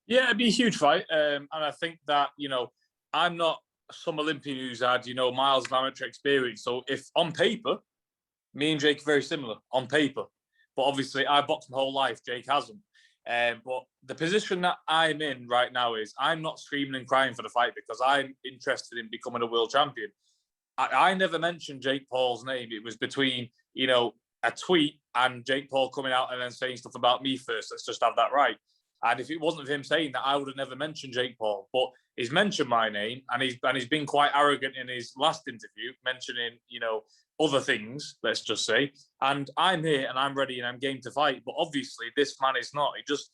Yeah, it'd be a huge fight. And I think that, I'm not some Olympian who's had, miles of amateur experience. So if on paper, me and Jake are very similar on paper. But obviously, I boxed my whole life. Jake hasn't. But the position that I'm in right now is I'm not screaming and crying for the fight because I'm interested in becoming a world champion. I never mentioned Jake Paul's name. It was between, a tweet and Jake Paul coming out and then saying stuff about me first. Let's just have that right. And if it wasn't for him saying that, I would have never mentioned Jake Paul. But he's mentioned my name, and he's been quite arrogant in his last interview, mentioning, other things, let's just say. And I'm here and I'm ready and I'm game to fight. But obviously, this man is not. He just,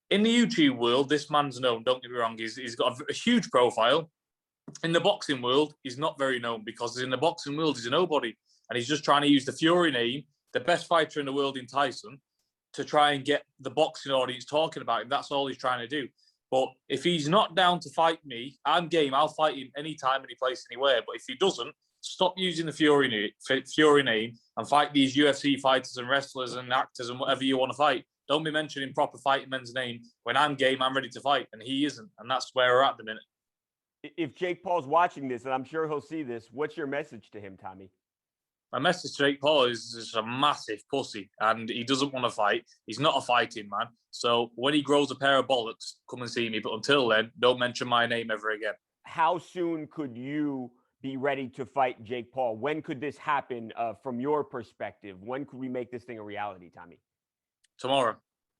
in the YouTube world, this man's known. Don't get me wrong. He's got a huge profile. In the boxing world, he's not very known because in the boxing world, he's a nobody. And he's just trying to use the Fury name, the best fighter in the world in Tyson, to try and get the boxing audience talking about him. That's all he's trying to do. But if he's not down to fight me, I'm game. I'll fight him anytime, any place, anywhere. But if he doesn't, stop using the Fury name and fight these UFC fighters and wrestlers and actors and whatever you want to fight. Don't be mentioning proper fighting men's name. When I'm game, I'm ready to fight. And he isn't. And that's where we're at the minute. If Jake Paul's watching this, and I'm sure he'll see this, what's your message to him, Tommy? My message to Jake Paul is just a massive pussy, and he doesn't want to fight. He's not a fighting man. So when he grows a pair of bollocks, come and see me. But until then, don't mention my name ever again. How soon could you be ready to fight Jake Paul? When could this happen from your perspective? When could we make this thing a reality, Tommy? Tomorrow.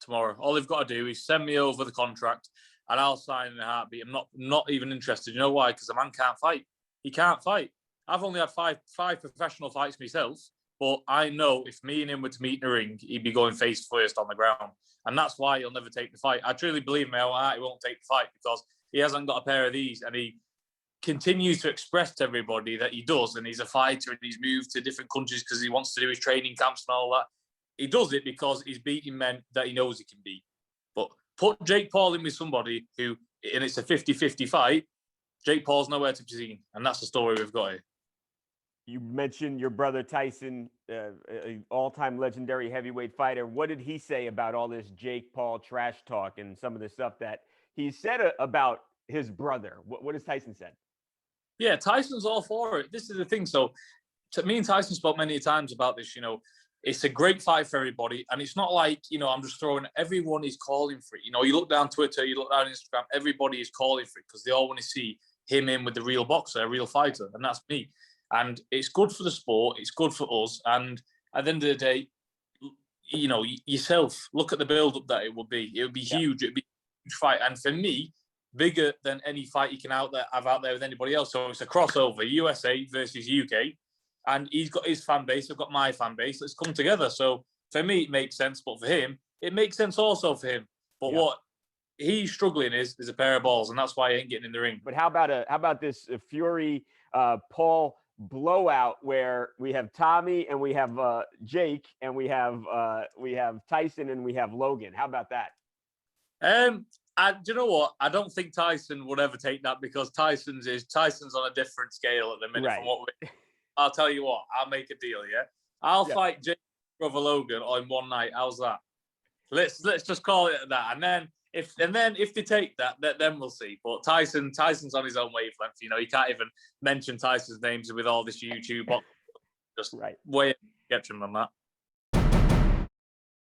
All they've got to do is send me over the contract, and I'll sign in a heartbeat. I'm not even interested. You know why? Because the man can't fight. He can't fight. I've only had five professional fights myself, but I know if me and him were to meet in the ring, he'd be going face first on the ground. And that's why he'll never take the fight. I truly believe in my own heart he won't take the fight because he hasn't got a pair of these. And he continues to express to everybody that he does. And he's a fighter and he's moved to different countries because he wants to do his training camps and all that. He does it because he's beating men that he knows he can beat. But put Jake Paul in with somebody who, and it's a 50-50 fight, Jake Paul's nowhere to be seen. And that's the story we've got here. You mentioned your brother Tyson, all-time legendary heavyweight fighter. What did he say about all this Jake Paul trash talk and some of the stuff that he said about his brother? What has Tyson said? Yeah, Tyson's all for it. This is the thing. So me and Tyson spoke many times about this, it's a great fight for everybody. And it's not like, I'm just throwing, everyone is calling for it. You look down Twitter, you look down Instagram, everybody is calling for it because they all want to see him in with the real boxer, a real fighter. And that's me. And it's good for the sport. It's good for us. And at the end of the day, yourself, look at the build-up that it would be. It would be huge. It would be a huge fight. And for me, bigger than any fight you can have out there with anybody else. So it's a crossover, USA versus UK. And he's got his fan base. I've got my fan base. Let's come together. So for me, it makes sense. But for him, it makes sense also for him. But what he's struggling is there's a pair of balls. And that's why he ain't getting in the ring. But how about this Fury Paul blowout where we have Tommy and we have Jake and we have Tyson and we have Logan? How about that? Do you know what? I don't think Tyson would ever take that because Tyson's on a different scale at the minute. Right. From what I'll tell you what, I'll make a deal. Yeah, I'll fight Jake brother Logan on one night. How's that? Let's just call it that. And then if they take that, then we'll see. But Tyson's on his own wavelength. You can't even mention Tyson's names with all this YouTube. Just way get him on that.